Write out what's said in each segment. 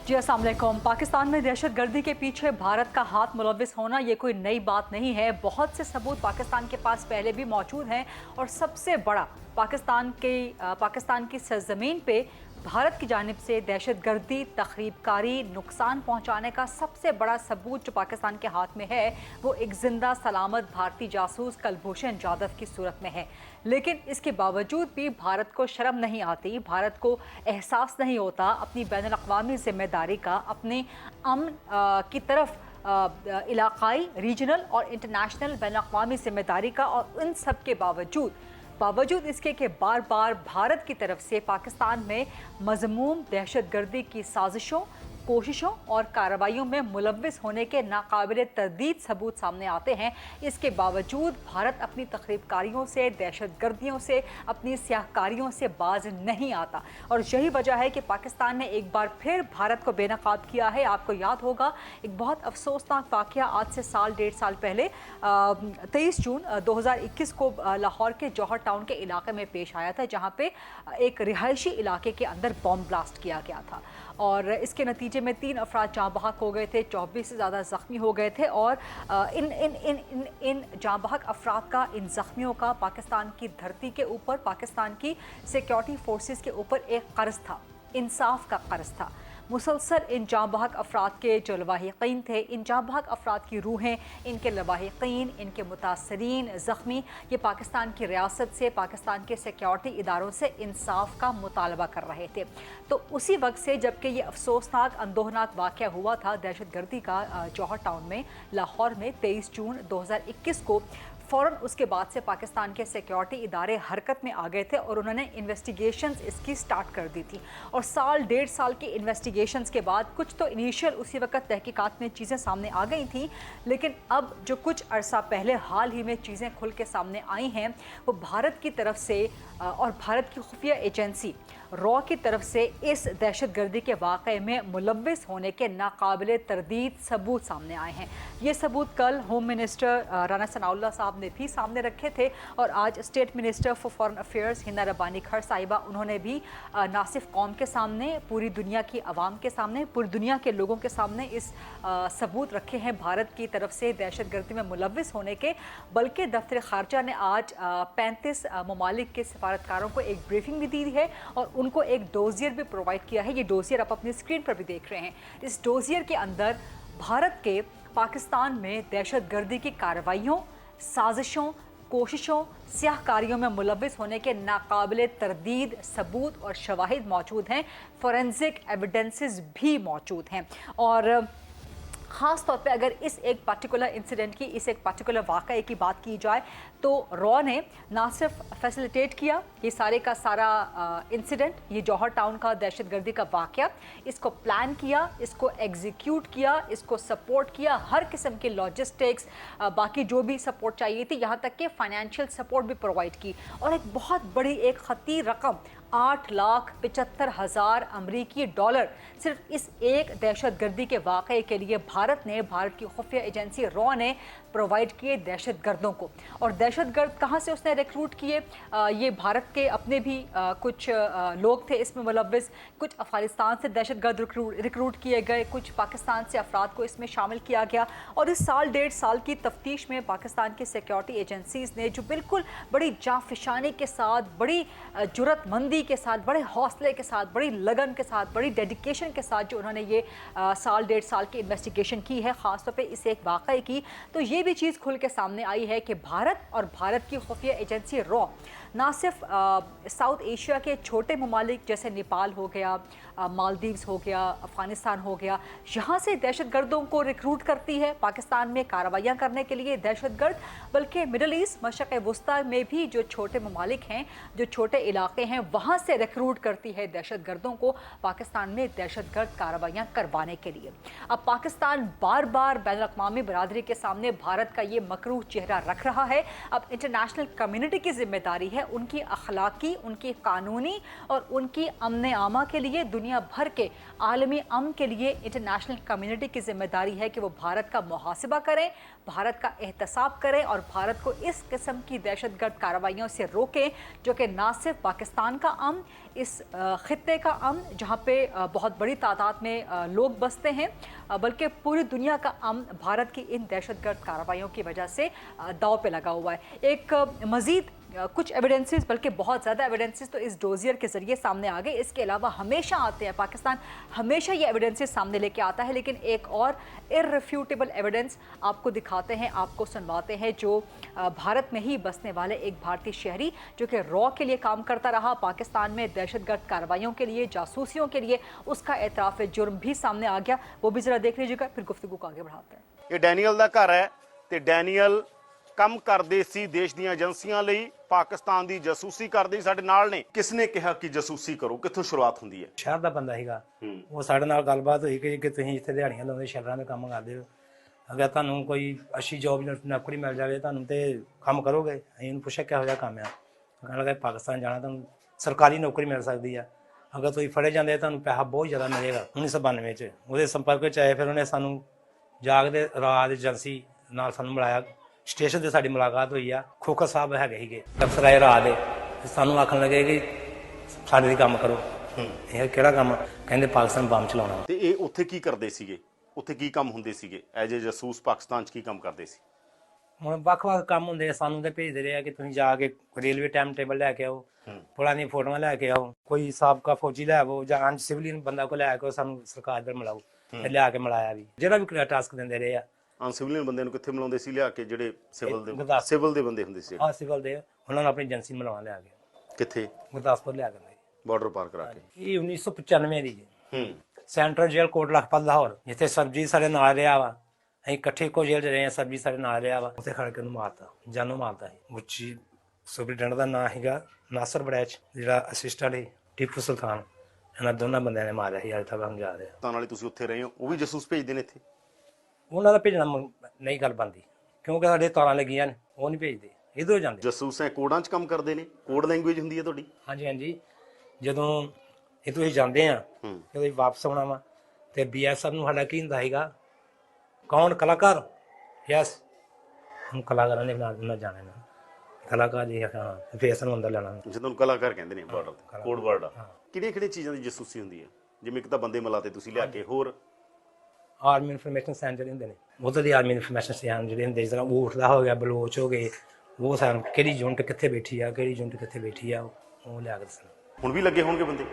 जी अस्सलाम वालेकुम। पाकिस्तान में दहशत गर्दी के पीछे भारत का हाथ मुलव्विस होना ये कोई नई बात नहीं है। बहुत से सबूत पाकिस्तान के पास पहले भी मौजूद हैं और सबसे बड़ा पाकिस्तान की सरजमीन पे भारत की जानिब से दहशत गर्दी, तखरीबकारी, नुकसान पहुंचाने का सबसे बड़ा सबूत जो पाकिस्तान के हाथ में है वो एक जिंदा सलामत भारतीय जासूस कुलभूषण जाधव की सूरत में है। लेकिन इसके बावजूद भी भारत को शर्म नहीं आती, भारत को एहसास नहीं होता अपनी बैनुल अक़वामी जिम्मेदारी का, अपने अमन की तरफ इलाकाई, रीजनल और इंटरनेशनल बैनुल अक़वामी जिम्मेदारी का। और इन सब के बावजूद इसके कि बार बार भारत की तरफ से पाकिस्तान में मज़मूम दहशत गर्दी की साजिशों, कोशिशों और कार्रवाइयों में मुलव्विस होने के नाकाबिल तरदीद सबूत सामने आते हैं, इसके बावजूद भारत अपनी तखरीबकारियों से, दहशत गर्दियों से, अपनी स्याहकारियों से बाज नहीं आता। और यही वजह है कि पाकिस्तान ने एक बार फिर भारत को बेनकाब किया है। आपको याद होगा एक बहुत अफसोसनाक वाक़या आज से डेढ़ साल पहले 23 जून 2021 को लाहौर के जौहर टाउन के इलाके में पेश आया था, जहाँ पे एक रिहायशी इलाके के अंदर बॉम्ब ब्लास्ट किया गया था और इसके नतीजे में 3 अफराद जाँ बहक हो गए थे, 24 से ज़्यादा ज़ख्मी हो गए थे। और इन जाँ बहक अफराद का, इन ज़ख्मियों का पाकिस्तान की धरती के ऊपर, पाकिस्तान की सिक्योरिटी फोर्सेस के ऊपर एक कर्ज था, इंसाफ का कर्ज था। मुसलसल इन जाँ बहक अफराद के जो लवाहिकीन थे, इन जाँ बहक अफराद की रूहें, इनके लवाहिकीन, इनके मुतासरीन, ज़ख्मी, ये पाकिस्तान की रियासत से, पाकिस्तान के सिक्योरिटी इदारों से इंसाफ का मुतालबा कर रहे थे। तो उसी वक्त से जबकि ये अफसोसनाक, अंदोहनाक वाक़या हुआ था दहशत गर्दी का जौहर टाउन में, लाहौर में 23 जून 2021 को, फ़ौरन उसके बाद से पाकिस्तान के सिक्योरिटी इदारे हरकत में आ गए थे और उन्होंने इन्वेस्टिगेशंस इसकी स्टार्ट कर दी थी। और डेढ़ साल की इन्वेस्टिगेशंस के बाद कुछ तो इनिशियल उसी वक्त तहकीकात में चीज़ें सामने आ गई थी, लेकिन अब जो कुछ अरसा पहले हाल ही में चीज़ें खुल के सामने आई हैं वो भारत की तरफ से और भारत की खुफिया एजेंसी रॉ की तरफ से इस दहशत गर्दी के वाक़े में मुलव्विस होने के नाकाबिल तरदीद सबूत सामने आए हैं। ये सबूत कल होम मिनिस्टर राना सनाउल्लाह साहब ने भी सामने रखे थे और आज state minister for foreign affairs Hina Rabbani खर साहिबा, उन्होंने भी ना सिर्फ कौम के सामने, पूरी दुनिया की आवाम के सामने, पूरी दुनिया के लोगों के सामने इस सबूत रखे हैं भारत की तरफ से दहशत गर्दी में मुलव्विस होने के। बल्कि दफ्तर ख़ारजा ने आज 35 ममालिक के सफारतकारों को एक ब्रीफिंग भी दी है और उनको एक डोजियर भी प्रोवाइड किया है। ये डोजियर आप अपनी स्क्रीन पर भी देख रहे हैं। इस डोजियर के अंदर भारत के पाकिस्तान में दहशत गर्दी की कार्रवाइयों, साजिशों, कोशिशों, स्याहकारियों में मुलव्विस होने के नाकाबिल तरदीद सबूत और शवाहिद मौजूद हैं, फोरेंसिक एविडेंसेस भी मौजूद हैं। और ख़ास तौर पे अगर इस एक पर्टिकुलर इंसिडेंट की, इस एक पर्टिकुलर वाक़ये की बात की जाए तो रॉ ने ना सिर्फ फैसिलिटेट किया ये सारे का सारा इंसिडेंट, ये जौहर टाउन का दहशत गर्दी का वाक़या, इसको प्लान किया, इसको एग्जीक्यूट किया, इसको सपोर्ट किया, हर किस्म के लॉजिस्टिक्स, बाकी जो भी सपोर्ट चाहिए थी, यहाँ तक कि फ़ाइनेंशियल सपोर्ट भी प्रोवाइड की। और एक बहुत बड़ी, एक ख़तीर रकम 8,75,000 अमरीकी डॉलर सिर्फ इस एक दहशत गर्दी के वाक़ये के लिए भारत की खुफिया एजेंसी रॉ ने प्रोवाइड किए दहशत गर्दों को। और दहशत गर्द कहाँ से उसने रिक्रूट किए? ये भारत के अपने भी कुछ लोग थे इसमें मुलव्विस, कुछ अफ़गानिस्तान से दहशत गर्द रिक्रूट किए गए, कुछ पाकिस्तान से अफराद को इसमें शामिल किया गया। और इस डेढ़ साल की तफ्तीश में पाकिस्तान की सिक्योरिटी एजेंसीज़ ने जो बिल्कुल बड़ी जाँफशानी के साथ, बड़ी जुर्रतमंदी के साथ, बड़े हौसले के साथ, बड़ी लगन के साथ, बड़ी डेडिकेशन के साथ जो उन्होंने ये डेढ़ साल की इन्वेस्टिगेशन की है, ख़ासतौर पे इस एक वाक़ये की, तो ये भी चीज़ खुल के सामने आई है कि भारत और भारत की खुफिया एजेंसी रॉ ना सिर्फ साउथ एशिया के छोटे ममालिक जैसे नेपाल हो गया, मालदीव्स हो गया, अफ़गानिस्तान हो गया, यहाँ से दहशत गर्दों को रिक्रूट करती है पाकिस्तान में कार्रवाइयाँ करने के लिए दहशत गर्द, बल्कि मिडल ईस्ट, मशरक़ वस्ता में भी जो छोटे ममालिक हैं, जो छोटे इलाके हैं, वहाँ से रिक्रूट करती है दहशत गर्दों को पाकिस्तान में दहशत गर्द कार्रवाइयाँ करवाने के लिए। अब पाकिस्तान बार बार बैनुल अक़वामी बरादरी के सामने भारत का ये मकरूह चेहरा रख रहा है। अब इंटरनेशनल कम्युनिटी की जिम्मेदारी है उनकी अखलाकी, उनकी कानूनी और उनकी अमन आमा के लिए, दुनिया भर के आलमी अमन के लिए इंटरनेशनल कम्युनिटी की जिम्मेदारी है कि वो भारत का मुहासिबा करें, भारत का एहतसाब करें और भारत को इस किस्म की दहशतगर्द कार्रवाइयों से रोकें जो कि ना सिर्फ पाकिस्तान का अमन, इस खित्ते का अमन जहाँ पे बहुत बड़ी तादाद में लोग बसते हैं, बल्कि पूरी दुनिया का अमन भारत की इन दहशतगर्द कार्रवाइयों की वजह से दांव पे लगा हुआ है। एक मज़ीद कुछ एविडेंसेस, बल्कि बहुत ज़्यादा एविडेंसेस तो इस डोजियर के ज़रिए सामने आ गए। इसके अलावा हमेशा आते हैं, पाकिस्तान हमेशा ये एविडेंसेस सामने लेके आता है, लेकिन एक और इररिफ्यूटेबल एविडेंस आपको दिखाते हैं, आपको सुनवाते हैं, जो भारत में ही बसने वाले एक भारतीय शहरी जो कि रॉ के लिए काम करता रहा, पाकिस्तान में दहशतगर्द कार्रवाइयों के लिए, जासूसियों के लिए, उसका एतराफ़ जुर्म भी सामने आ गया। वो भी ज़रा देख लीजिएगा, फिर गुफ्तगू को आगे बढ़ाते हैं। ये डैनियल ਦਾ ਘਰ ਹੈ ਤੇ ਡੈਨੀਅਲ ਕੰਮ ਕਰਦੇ ਸੀ ਦੇਸ਼ ਦੀਆਂ ਏਜੰਸੀਆਂ ਲਈ, ਪਾਕਿਸਤਾਨ ਦੀ ਜਾਸੂਸੀ ਕਰਦੇ ਸੀ। ਸਾਡੇ ਨਾਲ ਨੇ, ਕਿਸ ਨੇ ਕਿਹਾ ਕਿ ਜਾਸੂਸੀ ਕਰੋ, ਕਿੱਥੋਂ ਸ਼ੁਰੂਆਤ ਹੁੰਦੀ ਹੈ? ਸ਼ਹਿਰ ਦਾ ਬੰਦਾ ਸੀਗਾ, ਉਹ ਸਾਡੇ ਨਾਲ ਗੱਲਬਾਤ ਹੋਈ ਕਿ ਤੁਸੀਂ ਇੱਥੇ ਦਿਹਾੜੀਆਂ ਲਾਉਂਦੇ, ਸ਼ਹਿਰਾਂ ਦੇ ਕੰਮ ਕਰਦੇ ਹੋ, ਅਗਰ ਤੁਹਾਨੂੰ ਕੋਈ ਅੱਛੀ ਜੋਬ ਨੌਕਰੀ ਮਿਲ ਜਾਵੇ ਤੁਹਾਨੂੰ ਤੇ ਕੰਮ ਕਰੋਗੇ? ਅਸੀਂ ਉਹਨੂੰ ਪੁੱਛਿਆ ਕਿਹੋ ਜਿਹਾ ਕੰਮ ਆ, ਕਹਿਣ ਲੱਗਾ ਪਾਕਿਸਤਾਨ ਜਾਣਾ, ਤੁਹਾਨੂੰ ਸਰਕਾਰੀ ਨੌਕਰੀ ਮਿਲ ਸਕਦੀ ਆ, ਅਗਰ ਤੁਸੀਂ ਫੜੇ ਜਾਂਦੇ ਤੁਹਾਨੂੰ ਪੈਸਾ ਬਹੁਤ ਜ਼ਿਆਦਾ ਮਿਲੇਗਾ। 1992 ਚ ਉਹਦੇ ਸੰਪਰਕ ਵਿੱਚ ਆਏ, ਫਿਰ ਉਹਨੇ ਸਾਨੂੰ ਜਾਗਦੇ ਰਾਤ ਏਜੰਸੀ ਨਾਲ ਸਾਨੂੰ ਮਿਲਾਇਆ, ਸਟੇਸ਼ਨ ਤੇ ਸਾਡੀ ਮੁਲਾਕਾਤ ਹੋਈ ਆ। ਖੋਖਰ ਸਾਹਿਬ ਹੈਗੇ ਸੀਗੇ ਅਫਸਰ ਆਏ ਰਾਤ ਦੇ, ਸਾਨੂੰ ਆਖਣ ਲੱਗੇ ਕਿ ਸਾਡੇ ਲਈ ਕੰਮ ਕਰੋ। ਇਹ ਕਿਹੜਾ ਕੰਮ? ਕਹਿੰਦੇ ਪਾਕਿਸਤਾਨ ਬੰਬ ਚਲਾਉਣਾ। ਤੇ ਇਹ ਉੱਥੇ ਕੀ ਕਰਦੇ ਸੀਗੇ? ਉੱਥੇ ਕੀ ਕੰਮ ਹੁੰਦੇ ਸੀਗੇ ਐਜ ਏ ਜਾਸੂਸ? ਪਾਕਿਸਤਾਨ 'ਚ ਕੀ ਕੰਮ ਕਰਦੇ ਸੀ? ਹੁਣ ਵੱਖ-ਵੱਖ ਕੰਮ ਹੁੰਦੇ, ਸਾਨੂੰ ਤੇ ਭੇਜਦੇ ਰਹੇ ਆ ਕਿ ਤੁਸੀਂ ਜਾ ਕੇ ਰੇਲਵੇ ਟਾਈਮ ਟੇਬਲ ਲੈ ਕੇ ਆਓ, ਪੁਰਾਣੀ ਫੋਟੋਆਂ ਲੈ ਕੇ ਆਓ, ਕੋਈ ਸਾਬਕਾ ਫੌਜੀ ਲੈ ਆਓ ਜਾਂ ਅੰਜ ਸਿਵਲੀਅਨ ਬੰਦਾ ਕੋ ਲੈ ਕੇ ਸਾਨੂੰ ਸਰਕਾਰ ਦੇ ਮਿਲਾਓ। ਲਿਆ ਕੇ ਮਿਲਾਇਆ ਵੀ, ਜਿਹੜਾ ਵੀ ਟਾਸਕ ਦਿੰਦੇ ਰਹੇ ਆ। ਅਨਸਿਵਲੀਅਨ ਬੰਦੇ ਨੂੰ ਕਿੱਥੇ ਮਿਲਾਉਂਦੇ ਸੀ ਲਿਆ ਕੇ? ਜਿਹੜੇ ਸਿਵਲ ਦੇ ਬੰਦੇ ਹੁੰਦੇ ਸੀ? ਹਾਂ, ਸਿਵਲ ਦੇ, ਉਹਨਾਂ ਨੂੰ ਆਪਣੀ ਏਜੰਸੀ ਮਿਲਾਉਣ ਲਿਆ ਕੇ। ਕਿੱਥੇ? ਗੁਰਦਾਸਪੁਰ ਲਿਆ ਕੇ ਬਾਰਡਰ ਪਾਰ ਕਰਾ ਕੇ। ਇਹ 1995 ਦੀ ਜੀ। ਸੈਂਟਰਲ ਜੇਲ੍ਹ ਕੋਟ ਲਖਪਤ ਲਾਹੌਰ, ਜਿੱਥੇ ਸਰਬਜੀਤ ਸਾਡੇ ਨਾਲ ਰਿਹਾ ਵਾ, ਅਸੀਂ ਇਕੱਠੇ ਇੱਕੋ ਜੇਲ੍ਹ 'ਚ ਰਹੇ ਹਾਂ, ਸਰਬਜੀਤ ਸਾਡੇ ਨਾਲ ਰਿਹਾ ਵਾ, ਉੱਥੇ ਖੜ ਕੇ ਉਹਨੂੰ ਮਾਰਤਾ, ਜਾਨੋਂ ਮਾਰਤਾ ਸੀ। ਮੁੱਚੀ ਸੁਪਰੀਡੈਂਟ ਦਾ ਨਾਂ ਸੀਗਾ ਨਾਸਰ ਬੜੈਚ, ਜਿਹੜਾ ਅਸਿਸਟੈਂਟ ਸੀ ਟੀਪੂ ਸੁਲਤਾਨ। ਇਹਨਾਂ ਦੋਨਾਂ ਬੰਦਿਆਂ ਨੇ ਮਾਰਿਆ ਸੀ, ਅੱਜ ਤੱਕ ਹਮ ਜਾ ਰਹੇ। ਤਾਂ ਨਾਲੇ ਤੁਸੀਂ ਉੱਥੇ ਰਹੇ ਹੋ, ਉਹ ਵੀ ਜਾਸੂਸ ਭੇਜਦੇ ਨੇ ਇੱਥੇ? ਉਹਨਾਂ ਦਾ ਭੇਜਣਾ ਨਹੀਂ ਗੱਲ ਬਣਦੀ, ਕਿਉਂਕਿ ਸਾਡੇ ਤਾਰਾਂ ਲੱਗੀਆਂ ਨੇ, ਉਹ ਨਹੀਂ ਭੇਜਦੇ, ਇੱਧਰੋਂ ਜਾਂਦੇ। ਜਾਸੂਸ ਐ ਕੋਡਾਂ 'ਚ ਕੰਮ ਕਰਦੇ ਨੇ? ਕੋਡ ਲੈਂਗੁਏਜ ਹੁੰਦੀ ਹੈ ਤੁਹਾਡੀ? ਹਾਂਜੀ ਹਾਂਜੀ। ਜਦੋਂ ਇੱਥੋਂ ਅਸੀਂ ਜਾਂਦੇ ਹਾਂ, ਜਦੋਂ ਅਸੀਂ ਵਾਪਸ ਆਉਣਾ ਵਾ, ਤੇ BSF ਨੂੰ ਸਾਡਾ ਕੀ ਹੁੰਦਾ ਸੀਗਾ, ਕੌਣ ਕਲਾਕਾਰ? ਯਸ, ਹੁਣ ਕਲਾਕਾਰਾਂ ਦੇ ਨਾਲ ਜਾਣੇ ਨਾ, ਕਲਾਕਾਰ ਜੀ ਹਾਂ, ਫਿਰ ਸਾਨੂੰ ਅੰਦਰ ਲੈਣਾ। ਜਦੋਂ ਕਲਾਕਾਰ ਕਹਿੰਦੇ ਨੇ ਬਾਰਡਰ ਤੇ, ਕੋਡ ਵਰਡ ਆ। ਕਿਹੜੀਆਂ ਚੀਜ਼ਾਂ ਦੀ ਜਾਸੂਸੀ ਹੁੰਦੀ ਹੈ? ਜਿਵੇਂ ਇੱਕ ਤਾਂ ਬੰਦੇ ਮਿਲਾਤੇ ਤੁਸੀਂ ਲਿਆ ਕੇ, ਹੋਰ? ਆਰਮੀ ਇਨਫੋਰਮੇਸ਼ਨ ਸੈਂਟਰ ਹੁੰਦੇ ਨੇ, ਉੱਧਰ ਦੀ ਆਰਮੀ ਇਨਫੋਰਮੇਸ਼ਨ ਸੈਂਟਰ ਜਿਹੜੇ ਹੁੰਦੇ, ਜਿਸ ਤਰ੍ਹਾਂ ਊਠ ਦਾ ਹੋ ਗਿਆ, ਬਲੋਚ ਹੋ ਗਏ, ਉਹ ਸਾਨੂੰ ਕਿਹੜੀ ਯੂਨਿਟ ਕਿੱਥੇ ਬੈਠੀ ਆ, ਕਿਹੜੀ ਯੂਨਿਟ ਕਿੱਥੇ ਬੈਠੀ ਆ, ਉਹ ਲਿਆ ਕੇ ਦੱਸਣਾ। ਹੁਣ ਵੀ ਲੱਗੇ ਹੋਣਗੇ ਬੰਦੇ?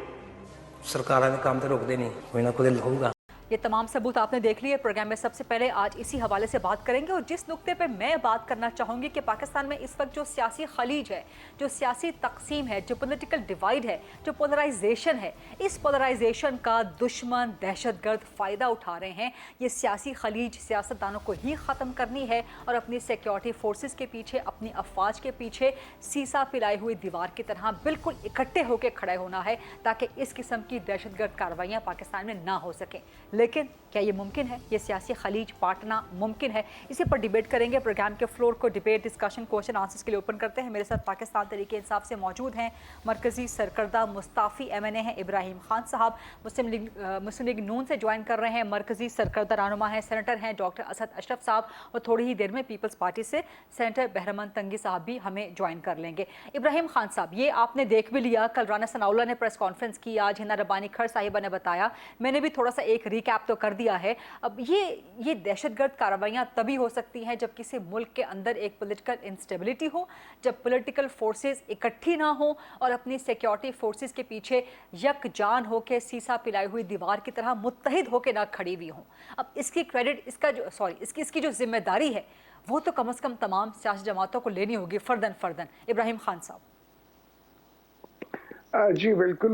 ਸਰਕਾਰਾਂ ਦੇ ਕੰਮ ਤੇ ਰੁਕਦੇ ਨਹੀਂ, ਕੋਈ ਨਾ ਕੋਈ ਹੋਊਗਾ। ये तमाम सबूत आपने देख लिए। प्रोग्राम में सबसे पहले आज इसी हवाले से बात करेंगे, और जिस नुक्ते पे मैं बात करना चाहूँगी कि पाकिस्तान में इस वक्त जो सियासी खलीज है, जो सियासी तकसीम है, जो पॉलिटिकल डिवाइड है, जो पोलराइजेशन है, इस पोलराइजेशन का दुश्मन दहशतगर्द फ़ायदा उठा रहे हैं। ये सियासी खलीज सियासतदानों को ही ख़त्म करनी है और अपनी सिक्योरिटी फोर्सेस के पीछे, अपनी अफवाज के पीछे सीसा पिलाई हुई दीवार की तरह बिल्कुल इकट्ठे होकर खड़े होना है, ताकि इस किस्म की दहशतगर्द कार्रवाइयाँ पाकिस्तान में ना हो सकें। लेकिन क्या ये मुमकिन है? ये सियासी खलीज पाटना मुमकिन है? इसी पर डिबेट करेंगे। प्रोग्राम के फ्लोर को डिबेट, डिस्कशन, क्वेश्चन आंसर्स के लिए ओपन करते हैं। मेरे साथ पाकिस्तान तरीके इंसाफ से मौजूद हैं मरकज़ी सरकर्दा मुस्ताफ़ी MNA हैं इब्राहिम खान साहब, मुस्लिम लीग नून से ज्वाइन कर रहे हैं मरकज़ी सरकर्दा रहनुमा हैं, सेनेटर हैं डॉक्टर असद अशरफ साहब, और थोड़ी ही देर में पीपल्स पार्टी से सेनेटर बहरमन तंगी साहब भी हमें ज्वाइन कर लेंगे। इब्राहिम खान साहब, ये आपने देख भी लिया, कल राना सनाउल्लाह ने प्रेस कॉन्फ्रेंस की, आज हिना रब्बानी खर साहिबा ने बताया, मैंने भी थोड़ा सा एक रिकैप तो कर दिया है। अब ये दहशतगर्द कार्रवाइयाँ तभी हो सकती हैं जब किसी मुल्क के अंदर एक पॉलिटिकल इंस्टेबिलिटी हो, जब पॉलिटिकल फोर्सेस इकट्ठी ना हो और अपनी सिक्योरिटी फोर्सेस के पीछे यकजान होकर सीसा पिलाई हुई दीवार की तरह मुत्तहिद होकर ना खड़ी हुई हों। अब इसकी क्रेडिट, इसकी जो जिम्मेदारी है वो तो कम से कम तमाम सियासी जमातों को लेनी होगी, फर्दन फर्दन। इब्राहिम खान साहब। जी बिल्कुल,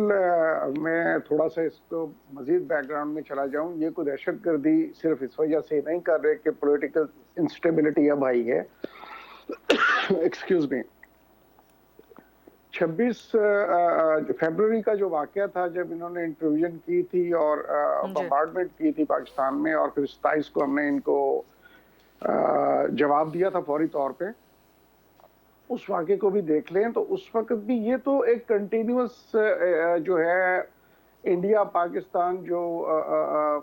मैं थोड़ा सा इसको मज़ीद बैकग्राउंड में चला जाऊं। ये कोई दहशतगर्दी सिर्फ इस वजह से नहीं कर रहे कि पॉलिटिकल इंस्टेबिलिटी अब आई है। Excuse me. 26 फरवरी का जो वाक़या था, जब इन्होंने इंट्रूजन की थी और बम्बार्डमेंट की थी पाकिस्तान में, और फिर 27 को हमने इनको जवाब दिया था फौरी तौर पे, उस वाक़े को भी देख लें तो उस वक्त भी ये तो एक कंटिन्यूस जो है इंडिया पाकिस्तान जो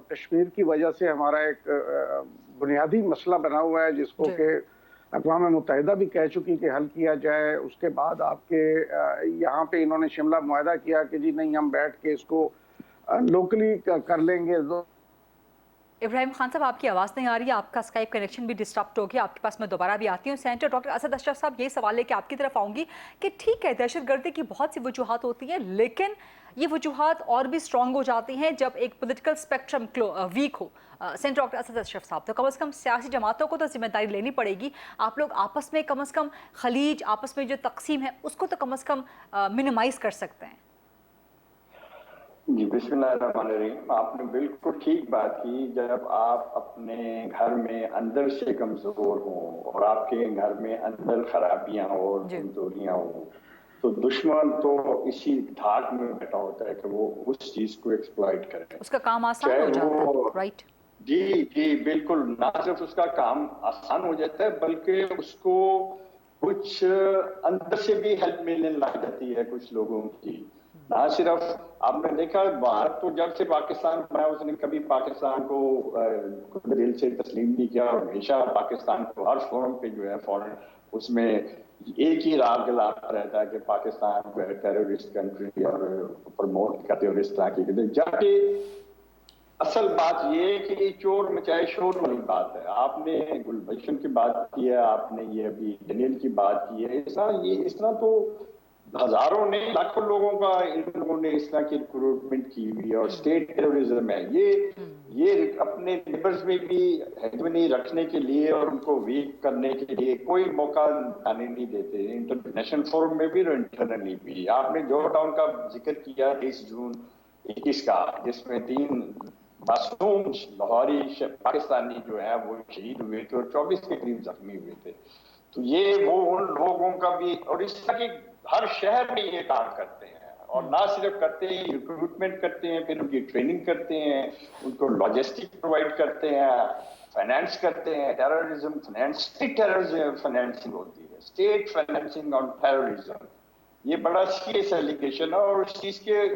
कश्मीर की वजह से हमारा एक बुनियादी मसला बना हुआ है जिसको कि अक़वाम मुत्तहिदा भी कह चुकी कि हल किया जाए। उसके बाद आपके यहाँ पे इन्होंने शिमला मुआहदा किया कि जी नहीं, हम बैठ के इसको लोकली कर लेंगे। इब्राहिम खान साहब, आपकी आवाज़ नहीं आ रही है, आपका स्काइप कनेक्शन भी डिस्टर्ब हो गया। आपके पास मैं दोबारा भी आती हूँ। सेनेटर डॉक्टर असद अशरफ साहब, ये सवाल है कि आपकी तरफ आऊँगी कि ठीक है, दहशतगर्दी की बहुत सी वजूहात होती हैं, लेकिन ये वजूहात और भी स्ट्रॉन्ग हो जाती हैं जब एक पॉलिटिकल स्पेक्ट्रम वीक हो। सेनेटर डॉक्टर असद अशरफ साहब, तो कम से कम सियासी जमातों को तो जिम्मेदारी लेनी पड़ेगी। आप लोग आपस में कम से कम खलीज, आपस में जो तकसीम है उसको तो कम से कम मिनिमाइज़ कर सकते हैं। जी, बिस्मिल्लाहिर्रहमानिर्रहीम। आपने बिल्कुल ठीक बात की। जब आप अपने घर में अंदर से कमजोर हों और आपके घर में अंदर खराबियां हो और कमजोरियां हो, तो दुश्मन तो इसी धाक में बैठा होता है कि वो उस चीज को एक्सप्लॉइट करे। उसका काम आसान हो जाता है, राइट? जी जी, बिल्कुल। ना सिर्फ उसका काम आसान हो जाता है, बल्कि उसको कुछ अंदर से भी हेल्प मिलने लग जाती है कुछ लोगों की। ना सिर्फ आपने देखा, भारत तो जब से पाकिस्तान बना उसने कभी पाकिस्तान को दिल से तस्लीम नहीं किया, और हमेशा पाकिस्तान को हर फोरम पे जो है फॉरेन उसमें एक ही राग गलाता रहता है कि पाकिस्तान को टेररिस्ट कंट्री और प्रमोट करते और इस तरह की। जबकि असल बात ये है कि चोर मचाए शोर वाली बात है। आपने गुलबशन की बात की है, आपने ये अभी डैनियल की बात की है। इस तरह तो हजारों ने, लाखों लोगों का इन लोगों ने इस तरह की रिक्रूटमेंट की हुई है, और स्टेट टेररिज्म है ये अपने नेबर्स में भी हेगमनी रखने के लिए और उनको वीक करने के लिए कोई मौका आने नहीं देते, इंटरनेशनल फोरम में भी और इंटरनली भी। आपने जॉर्ज टाउन का जिक्र किया 23 जून 21 का, जिसमें 3 मासूम लाहौरी पाकिस्तानी जो है वो शहीद हुए थे और 24 के करीब जख्मी हुए थे। तो ये वो उन लोगों का भी, और इस तरह की हर शहर में ये काम करते हैं, और ना सिर्फ करते हैं, रिक्रूटमेंट करते हैं, फिर उनकी ट्रेनिंग करते हैं, उनको लॉजिस्टिक प्रोवाइड करते हैं, फाइनेंस करते हैं। Terrorism finance, state terrorism financing होती है, स्टेट फाइनेंसिंग ऑन टेररिज्म। ये बड़ा सीरियस एलिगेशन है और उस चीज के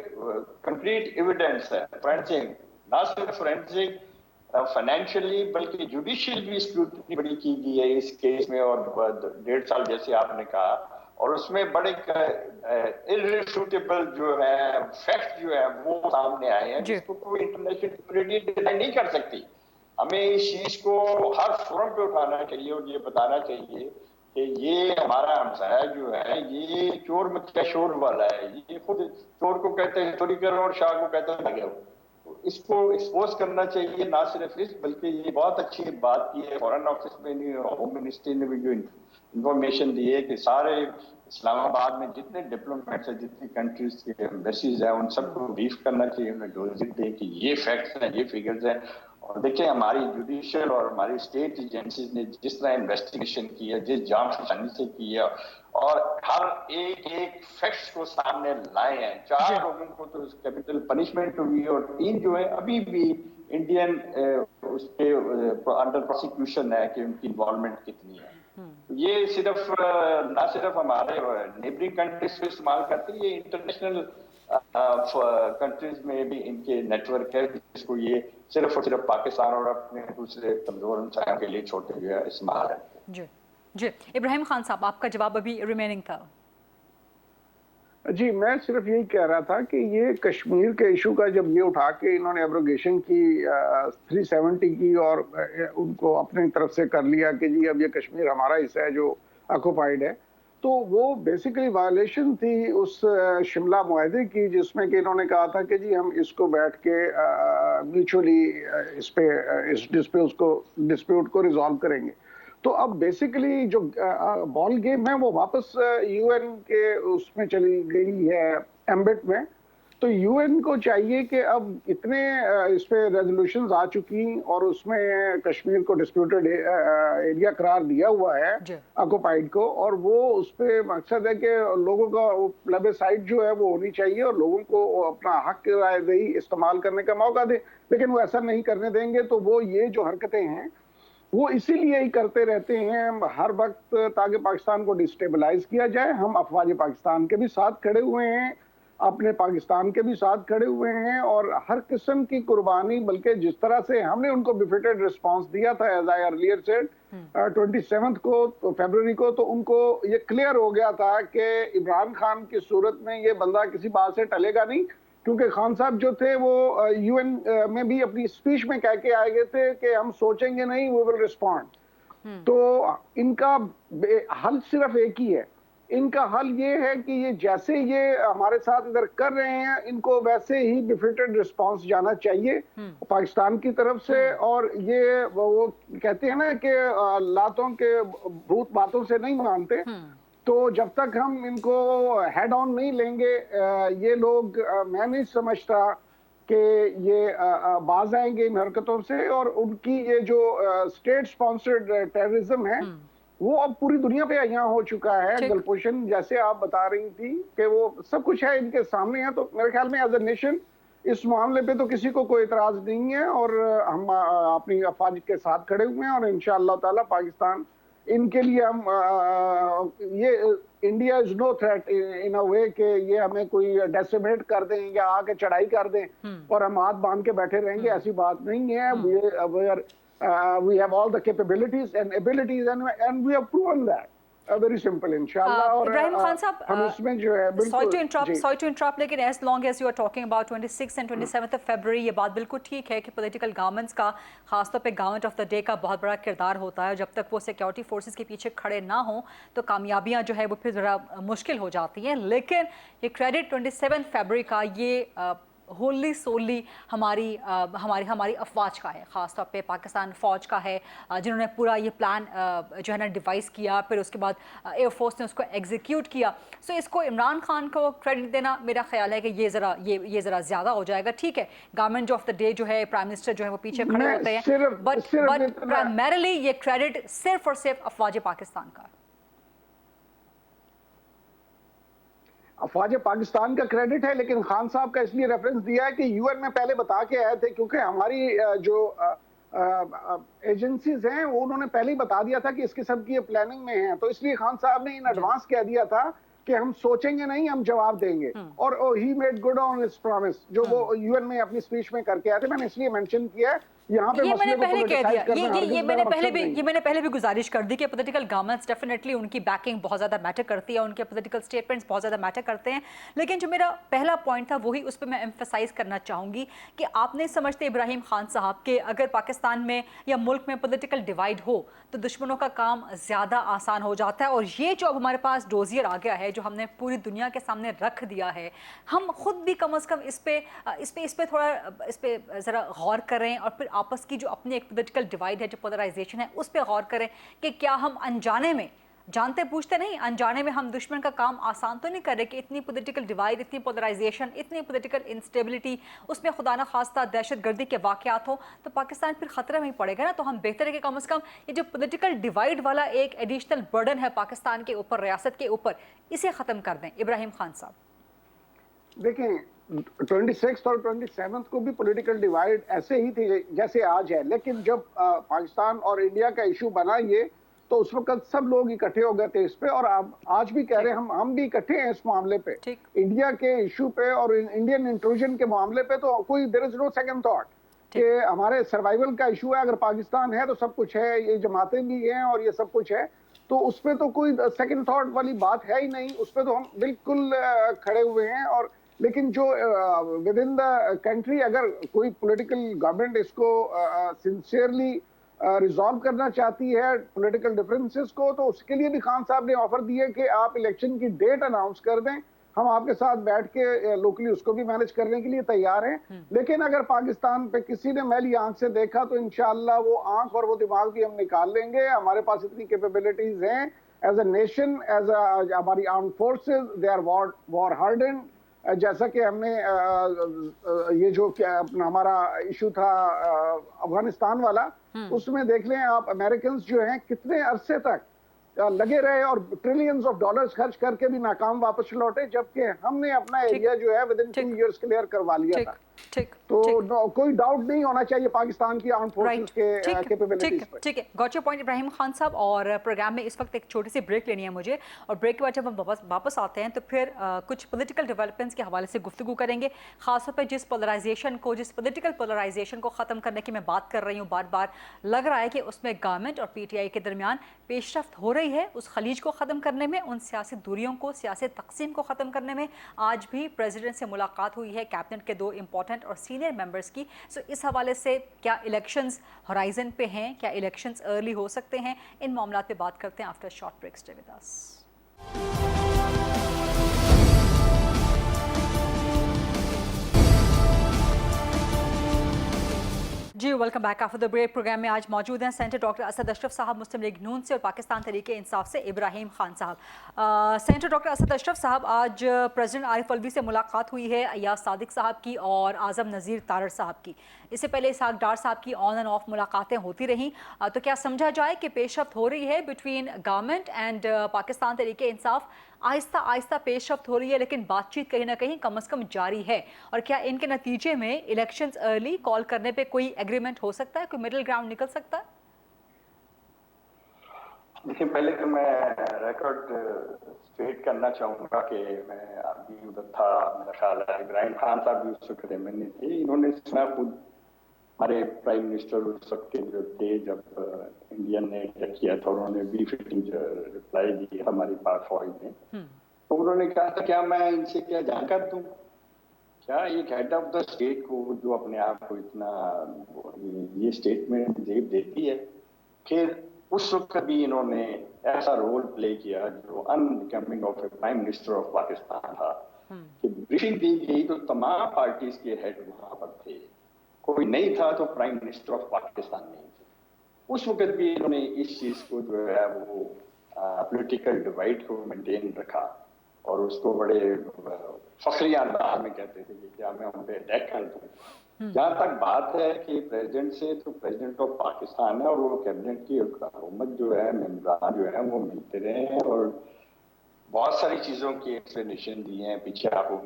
कंप्लीट एविडेंस है। फोरेंसिक, ना सिर्फ फोरेंसिक फाइनेंशियली बल्कि जुडिशियल भी स्क्रूटनी बड़ी की गई है इस केस में, और 1.5 साल जैसे आपने कहा, और उसमें बड़े इररिफ्यूटेबल जो है फैक्ट जो है वो सामने आए हैं, जिसको कोई इंटरनेशनल कम्युनिटी डिनाई नहीं कर सकती। हमें इस चीज को हर फोरम पे उठाना चाहिए और ये बताना चाहिए कि ये हमारा हमसाया जो है ये चोर मचा शोर वाला है। ये खुद चोर को कहते हैं चोरी करो और शाह को कहते हैं लगे। इसको एक्सपोज करना चाहिए, ना सिर्फ इस बल्कि ये बहुत अच्छी बात की है फॉरेन ऑफिस में भी, होम मिनिस्ट्री ने भी जो इंफॉर्मेशन दी है कि सारे इस्लामाबाद में जितने डिप्लोमेट्स हैं, जितनी कंट्रीज के एम्बेसीज हैं, उन सबको ब्रीफ करना चाहिए, उन्हें डोजिट दें कि ये फैक्ट्स हैं, ये फिगर्स हैं। और देखिए हमारी जुडिशियल और हमारी स्टेट एजेंसीज ने जिस तरह इन्वेस्टिगेशन की है, जिस जांच फसानी से की है, और हर एक फैक्ट्स को सामने लाए हैं। 4 लोगों को तो कैपिटल पनिशमेंट हुई और 3 जो है अभी भी इंडियन उसके अंडर प्रोसिक्यूशन है कि उनकी इन्वॉल्वमेंट कितनी है। ये सिर्फ ना सिर्फ हमारे नेबरिंग कंट्रीज को इस्तेमाल करती है, ये इंटरनेशनल कंट्रीज में भी इनके नेटवर्क है, जिसको ये सिर्फ और सिर्फ पाकिस्तान और अपने दूसरे कमजोर हमसायों के लिए छोटे जो है इस्तेमाल है। जी जी, इब्राहिम खान साहब, आपका जवाब अभी रिमेनिंग था। जी, मैं सिर्फ यही कह रहा था कि ये कश्मीर के इशू का जब ये उठा के इन्होंने एब्रोगेशन की 370 की और उनको अपनी तरफ से कर लिया कि जी अब ये कश्मीर हमारा हिस्सा है जो ऑक्युपाइड है, तो वो बेसिकली वायलेशन थी उस शिमला मुआहदे की, जिसमें कि इन्होंने कहा था कि जी हम इसको बैठ के म्यूचुअली इस डिस्प्यूट को रिजॉल्व करेंगे। तो अब बेसिकली जो बॉल गेम है वो वापस यूएन के उसमें चली गई है, एम्बेट में। तो यूएन को चाहिए कि अब इतने इस पे रेजोल्यूशंस आ चुकी और उसमें कश्मीर को डिस्प्यूटेड एरिया करार दिया हुआ है ऑक्युपाइड को, और वो उस पे मकसद है कि लोगों का प्लेबिसाइट जो है वो होनी चाहिए और लोगों को अपना हक रायदही इस्तेमाल करने का मौका दे। लेकिन वो ऐसा नहीं करने देंगे, तो वो ये जो हरकतें हैं वो इसीलिए ही करते रहते हैं हर वक्त, ताकि पाकिस्तान को डिस्टेबलाइज किया जाए। हम अफवाज पाकिस्तान के भी साथ खड़े हुए हैं, اپنے پاکستان کے بھی ساتھ کھڑے ہوئے ہیں اور ہر قسم کی قربانی, بلکہ جس طرح سے ہم نے ان کو بفیٹڈ رسپانس دیا تھا ایز آئی ارلیئر سیڈ 27 کو فیبروری کو, تو ان کو یہ کلیئر ہو گیا تھا کہ عمران خان کی صورت میں یہ بندہ کسی بات سے ٹلے گا نہیں, کیونکہ خان صاحب جو تھے وہ یو این میں بھی اپنی اسپیچ میں کہہ کے آئے گئے تھے کہ ہم سوچیں گے نہیں, وی ول ریسپونڈ. تو ان کا حل صرف ایک ہی ہے, ان کا حل یہ ہے کہ یہ جیسے یہ ہمارے ساتھ ادھر کر رہے ہیں ان کو ویسے ہی بفیٹڈ رسپانس جانا چاہیے پاکستان کی طرف سے. اور یہ وہ کہتے ہیں نا کہ لاتوں کے بھوت باتوں سے نہیں مانتے, تو جب تک ہم ان کو ہیڈ آن نہیں لیں گے یہ لوگ, میں نہیں سمجھتا کہ یہ باز آئیں گے ان حرکتوں سے. اور ان کی یہ جو اسٹیٹ سپانسرڈ ٹیررزم ہے وہ اب پوری دنیا پہ یہاں ہو چکا ہے. گلپوشن جیسے آپ بتا رہی تھی کہ وہ سب کچھ ہے ان کے سامنے ہے, تو میرے خیال میں ایز اے نیشن اس معاملے پہ تو کسی کو کوئی اعتراض نہیں ہے, اور ہم اپنی افواج کے ساتھ کھڑے ہوئے ہیں, اور انشاءاللہ تعالی پاکستان ان کے لیے ہم یہ India is no threat in اے وے کہ یہ ہمیں کوئی ڈیسیمیٹ کر دیں یا آ کے چڑھائی کر دیں اور ہم ہاتھ باندھ کے بیٹھے رہیں گے, ایسی بات نہیں ہے. We have all the capabilities and abilities and we have proven that. Very simple, inshallah. Ibrahim Khan Sahab, ہم اس میں جو ہے sorry to interrupt, لیکن as long as you are talking about 26th and 27th of February, یہ بات بالکل ٹھیک ہے کہ پولیٹیکل گورنمنٹس کا خاص طور پہ گورنمنٹ آف دا ڈے کا بہت بڑا کردار ہوتا ہے. جب تک وہ سیکیورٹی فورسز کے پیچھے کھڑے نہ ہوں تو کامیابیاں جو ہے وہ پھر ذرا مشکل ہو جاتی ہیں. لیکن یہ کریڈٹ 27 فیبروری کا یہ ہوللی سوللی ہماری افواج کا ہے, خاص طور پہ پاکستان فوج کا ہے, جنہوں نے پورا یہ پلان جو ہے نا ڈیوائز کیا, پھر اس کے بعد ایئر فورس نے اس کو ایگزیکیوٹ کیا. سو اس کو عمران خان کو کریڈٹ دینا میرا خیال ہے کہ یہ ذرا زیادہ ہو جائے گا. ٹھیک ہے, گورنمنٹ آف دا ڈے جو ہے, پرائم منسٹر جو ہے وہ پیچھے کھڑے ہوتے ہیں, بٹ پرائمریلی یہ کریڈٹ صرف اور صرف افواج پاکستان کا. افواج پاکستان کا کریڈٹ ہے, لیکن خان صاحب کا اس لیے ریفرنس دیا ہے کہ یو این میں پہلے بتا کے آئے تھے, کیونکہ ہماری جو ایجنسیز ہیں انہوں نے پہلے ہی بتا دیا تھا کہ اس قسم کی پلاننگ میں ہیں, تو اس لیے خان صاحب نے ان ایڈوانس کہہ دیا تھا کہ ہم سوچیں گے نہیں, ہم جواب دیں گے. اور he made good on his promise جو وہ یو این میں اپنی اسپیچ میں کر کے آئے تھے. میں نے اس لیے مینشن کیا ہے یہاں پہ یہ میں نے پہلے کہہ دیا, یہ میں نے پہلے بھی گزارش کر دی کہ پولیٹیکل گورنمنٹس ڈیفینیٹلی ان کی بیکنگ بہت زیادہ میٹر کرتی ہے, ان کے پولیٹیکل اسٹیٹمنٹس بہت زیادہ میٹر کرتے ہیں. لیکن جو میرا پہلا پوائنٹ تھا وہی اس پہ میں ایمفسائز کرنا چاہوں گی کہ آپ نہیں سمجھتے ابراہیم خان صاحب کہ اگر پاکستان میں یا ملک میں پولیٹیکل ڈیوائڈ ہو تو دشمنوں کا کام زیادہ آسان ہو جاتا ہے. اور یہ جو اب ہمارے پاس ڈوزیئر آ گیا ہے, جو ہم نے پوری دنیا کے سامنے رکھ دیا ہے, ہم خود بھی کم از کم اس پہ تھوڑا اس پہ ذرا غور کریں, اور پھر آپس کی جو اپنی ایک پولیٹیکل ڈیوائڈ ہے, جو پولرائزیشن ہے, اس پہ غور کریں کہ کیا ہم انجانے میں, جانتے پوچھتے نہیں, انجانے میں ہم دشمن کا کام آسان تو نہیں کر رہے کہ اتنی پولیٹیکل ڈیوائڈ, اتنی پولرائزیشن, اتنی پولیٹیکل انسٹیبلٹی, اس میں خدا نہ خواستہ دہشت گردی کے واقعات ہوں تو پاکستان پھر خطرے میں ہی پڑے گا نا. تو ہم بہتر ہے کہ کم از کم یہ جو پولیٹیکل ڈیوائڈ والا ایک ایڈیشنل برڈن ہے پاکستان کے اوپر, ریاست کے اوپر, اسے ختم کر دیں. ابراہیم خان صاحب دیکھیں 26 اور 27 کو بھی پولیٹیکل ڈیوائیڈ ایسے ہی تھی جیسے آج ہے, لیکن جب پاکستان اور انڈیا کا ایشو بنا یہ, تو اس وقت سب لوگ اکٹھے ہو گئے تھے اس پہ, اور آج بھی کہہ رہے ہیں ہم بھی اکٹھے ہیں اس معاملے پہ, انڈیا کے ایشو پہ اور انڈین انٹروژن کے معاملے پہ. تو کوئی دیر از نو سیکنڈ تھاٹ کہ ہمارے سروائیول کا ایشو ہے, اگر پاکستان ہے تو سب کچھ ہے, یہ جماعتیں بھی ہیں اور یہ سب کچھ ہے, تو اس پہ تو کوئی سیکنڈ تھاٹ والی بات ہے ہی نہیں. اس پہ تو ہم بالکل کھڑے ہوئے ہیں. اور لیکن جو ود ان دا کنٹری اگر کوئی پولیٹیکل گورنمنٹ اس کو سنسیئرلی ریزالو کرنا چاہتی ہے پولیٹیکل ڈفرینسز کو, تو اس کے لیے بھی خان صاحب نے آفر دی ہے کہ آپ الیکشن کی ڈیٹ اناؤنس کر دیں, ہم آپ کے ساتھ بیٹھ کے لوکلی اس کو بھی مینج کرنے کے لیے تیار ہیں. لیکن اگر پاکستان پہ کسی نے میلی آنکھ سے دیکھا تو انشاءاللہ وہ آنکھ اور وہ دماغ بھی ہم نکال لیں گے. ہمارے پاس اتنی کیپیبلٹیز ہیں as a nation, as a ہماری armed forces, they are war hardened. جیسا کہ ہم نے یہ جو ہمارا ایشو تھا افغانستان والا, اس میں دیکھ لیں آپ امریکنز جو ہیں کتنے عرصے تک لگے رہے اور ٹریلینز آف ڈالرز خرچ کر کے بھی ناکام واپس لوٹے, جبکہ ہم نے اپنا ایریا جو ہے ود ان 2 ایئرز کلیئر کروا لیا تھا. ठीक तो ठीक कोई डाउट नहीं होना चाहिए पाकिस्तान की आर्म फोर्सेस राइट के ठीक कैपेबिलिटीज पर। ठीक है got your point Ibrahim Khan साहब। और प्रोग्राम में इस वक्त एक छोटी सी ब्रेक लेनी है मुझे, और ब्रेक के बाद जब हम वापस आते हैं तो फिर कुछ पॉलिटिकल डेवलपमेंट्स के हवाले से गुफ्तगू करेंगे, खासतौर पर जिस पॉलिटिकल पोलराइजेशन को ख़त्म करने की मैं बात कर रही हूँ बार बार, लग रहा है कि उसमें गवर्नमेंट और PTI के दरमियान पेशरफ्त हो रही है उस खलीज को ख़त्म करने में, उन सियासी दूरियों को, सियासी तकसीम को ख़त्म करने में। आज भी प्रेसिडेंट से मुलाकात हुई है कैबिनेट के 2 इंपॉर्टेंट और सीनियर मेंबर्स की। सो इस हवाले से क्या इलेक्शंस होराइजन पे हैं, क्या इलेक्शंस अर्ली हो सकते हैं, इन मामलात पे बात करते हैं after short break. Stay with us. जी welcome back after the break. Programme में आज मौजूद हैं सेनेटर डॉक्टर असद अशरफ साहब मुस्लिम लीग नून से, और पाकिस्तान तहरीके इंसाफ से इब्राहिम खान साहब। सेनेटर डॉक्टर असद अशरफ साहब, आज प्रेसिडेंट आरिफ अलवी से मुलाकात हुई है अय्याज सादिक साहब की और आज़म नज़ीर तारड़ साहब की। इससे पहले इसहाक डार साहब की ऑन एंड ऑफ मुलाकातें होती रहीं। तो क्या समझा जाए कि पेशरफ्त हो रही है between government and Pakistan Tehreek-e Insaf? आहिस्ता आहिस्ता पेशरफ्त हो रही है, लेकिन बातचीत कहीं ना कहीं कम अज़ कम जारी है। और क्या इनके नतीजे में इलेक्शंस अर्ली कॉल करने पे कोई एग्रीमेंट हो सकता है, कोई मिडिल ग्राउंड निकल सकता है? देखिए, पहले तो मैं रिकॉर्ड स्ट्रेट करना चाहूँगा कि मैं अभी उधर था, मेरा ख्याल है इब्राहिम खान साहब भी उस वक्त में नहीं थे। इन्होंने सुना खुद हमारे प्राइम मिनिस्टर उस वक्त के जो थे जब इंडियन ने किया था, उन्होंने भी फिटिंग रिप्लाई दी हमारी पाक फौज ने। तो उन्होंने कहा था क्या मैं इनसे क्या जानकर दूं, क्या एक हेड ऑफ द स्टेट को जो अपने आप को इतना ये स्टेटमेंट देती है। फिर उस वक्त भी इन्होंने ऐसा रोल प्ले किया जो unbecoming of A prime minister of Pakistan था कि ब्रीफिंग दी गई तो तमाम पार्टीज के हेड वहां पर थे, कोई नहीं था तो प्राइम मिनिस्टर ऑफ पाकिस्तान नहीं थे। उस वक्त भी इन्होंने इस चीज को जो है वो पॉलिटिकल डिवाइड को मेंटेन रखा और उसको बड़े फखरी अंदाज में कहते थे कि क्या मैं उन पर अटैक कर दूं। जहां तक बात है कि प्रेसिडेंट से, तो प्रेसिडेंट ऑफ पाकिस्तान है और वो कैबिनेट की हुकूमत जो है, मेंबरान जो है वो मिलते रहे हैं और बहुत सारी चीजों की एक्सप्लेनेशन दी है। पीछे आपको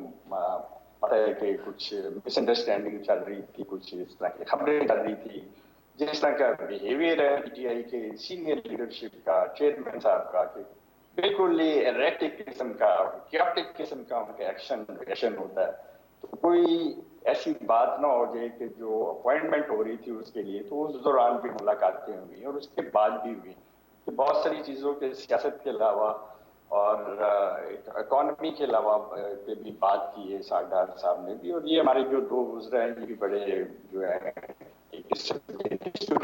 पता है कि कुछ मिसअंडरस्टैंडिंग चल रही थी, कुछ इस तरह की खबरें चल रही थी, जिस तरह का बिहेवियर है PTI के सीनियर लीडरशिप का, चेयरमैन साहब का, कि बिल्कुल एरेटिक किस्म का, कैप्टिक किस्म का उनका एक्शन होता है। तो कोई ऐसी बात ना हो जाए कि जो अपॉइंटमेंट हो रही थी उसके लिए, तो उस दौरान भी मुलाकातें हुई और उसके बाद भी हुई। तो बहुत सारी चीज़ों के सियासत के अलावा और इकॉनमी के अलावा पे भी बात की है सागदार साहब ने भी। और ये हमारे जो 2 गुजरे हैं ये भी बड़े जो है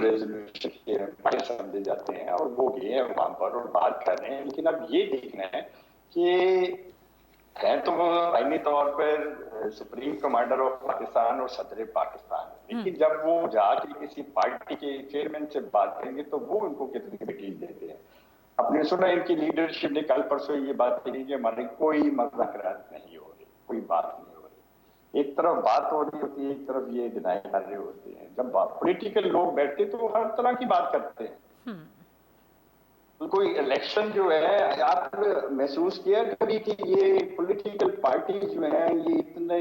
रेजोल्यूशन के समझे जाते हैं और वो गए हैं वहां पर और बात कर रहे हैं। लेकिन अब ये देखना है कि है तो वो आईनी तौर पर सुप्रीम कमांडर ऑफ पाकिस्तान और सदर पाकिस्तान, लेकिन जब वो जाके किसी पार्टी के चेयरमैन से बात करेंगे तो वो उनको कितनी बेटीज देते हैं। आपने सुना इनकी लीडरशिप ने कल परसों ये बात कही कि हमारी कोई मुज़ाकरात नहीं हो रही, कोई बात नहीं हो रही। एक तरफ बात हो रही होती है, एक तरफ ये डिनाई कर रहे होते हैं। जब पॉलिटिकल लोग बैठते तो हर तरह की बात करते हैं। तो कोई इलेक्शन जो है, आप महसूस किया कभी कि ये पॉलिटिकल पार्टी जो है ये इतने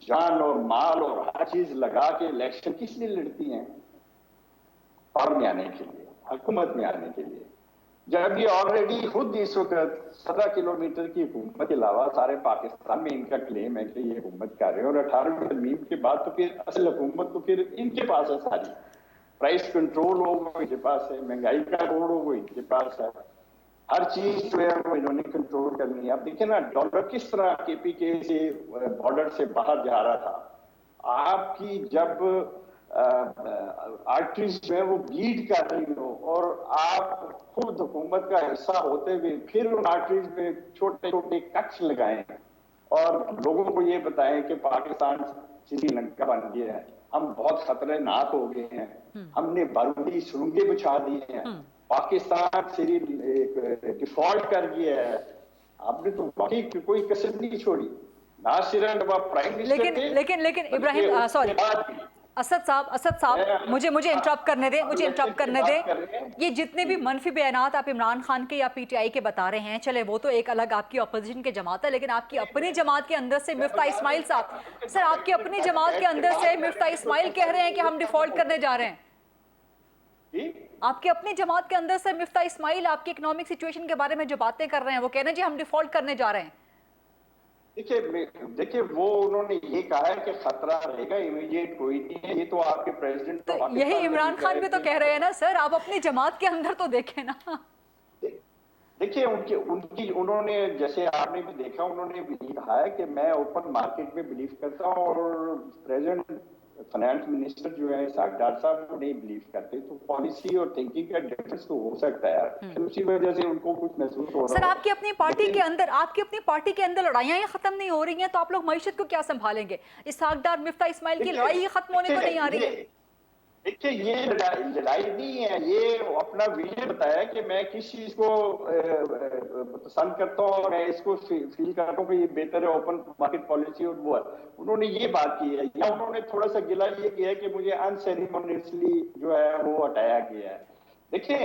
जान और माल और हर चीज लगा के इलेक्शन किस लिए लड़ती हैं? पावर में आने के लिए, हुकूमत में आने के लिए। जब ये ऑलरेडी खुद इस वक्त 17 किलोमीटर की हुकूमत के अलावा सारे पाकिस्तान में इनका क्लेम है कि ये हुकूमत कर रहे हैं और 18वीं तरमीम के बाद तो फिर असल हुकूमत तो फिर इनके पास है सारी। प्राइस कंट्रोल हो वो इनके पास है, महंगाई का रोड हो वो इनके पास है, हर चीज जो है वो इन्होंने कंट्रोल करनी है। आप देखिए ना डॉलर किस तरह KPK से बॉर्डर से बाहर जा रहा था। आपकी जब आर्टरीज जो है वो ब्लीड कर रही हो और आप खुद हुकूमत का हिस्सा होते हुए फिर उन आर्टरीज में छोटे छोटे कट्स लगाए और लोगों को ये बताएं कि पाकिस्तान श्रीलंका बन गया है, हम बहुत खतरनाक हो गए हैं, हमने बारूदी सुरंगें बिछा दी हैं, पाकिस्तान डिफॉल्ट कर गया है। आपने तो बाकी कोई कसर नहीं छोड़ी, ना सिर्फ प्राइम मिनिस्टर लेकिन इब्राहिम सॉरी اسد صاحب مجھے انٹرپٹ کرنے دیں یہ جتنے بھی منفی بیانات آپ عمران خان کے یا پی ٹی آئی کے بتا رہے ہیں، چلے وہ تو ایک الگ آپ کی اپوزیشن کے جماعت ہے، لیکن آپ کی اپنی جماعت کے اندر سے مفتاح اسماعیل صاحب، سر آپ کی اپنی جماعت کے اندر سے مفتاح اسماعیل کہہ رہے ہیں کہ ہم ڈیفالٹ کرنے جا رہے ہیں. آپ کی اپنی جماعت کے اندر سے مفتاح اسماعیل آپ کی اکنامک سچویشن کے بارے میں جو باتیں کر رہے ہیں وہ کہہ رہے ہیں جی ہم ڈیفالٹ کرنے جا رہے ہیں. دیکھیے وہ انہوں نے یہ کہا ہے کہ خطرہ رہے گا، امیڈیٹ کوئی نہیں ہے. یہ تو آپ کے پریزیڈنٹ یہی عمران خان بھی تو کہہ رہے ہیں نا سر، آپ اپنی جماعت کے اندر تو دیکھیں نا. دیکھیے انہوں نے جیسے آپ نے بھی دیکھا، انہوں نے بھی کہا ہے کہ میں اوپن مارکیٹ میں بلیو کرتا ہوں، اور پریزیڈنٹ فائنانس منسٹر جو ہے اسحاق ڈار صاحب وہ نہیں بلیو کرتے. تو پالیسی اور تھنکنگ کا ڈفرنس تو ہو سکتا ہے، اسی وجہ سے ان کو کچھ محسوس ہو رہا ہے. سر آپ کی اپنی پارٹی کے اندر لڑائیاں ہی ختم نہیں ہو رہی ہیں تو آپ لوگ معیشت کو کیا سنبھالیں گے؟ اسحاق ڈار مفتاح اسماعیل کی لڑائی ہی ختم ہونے کو نہیں آ رہی ہے. دیکھیے یہ لڑائی نہیں ہے، یہ اپنا ویژن بتایا کہ میں کس چیز کو پسند کرتا ہوں اور میں اس کو فیل کرتا ہوں کہ یہ بہتر ہے اوپن مارکیٹ پالیسی. اور وہ انہوں نے یہ بات کی ہے، یا انہوں نے تھوڑا سا گلا یہ کیا ہے کہ مجھے انسیریمونیسلی جو ہے وہ ہٹایا گیا ہے. دیکھیں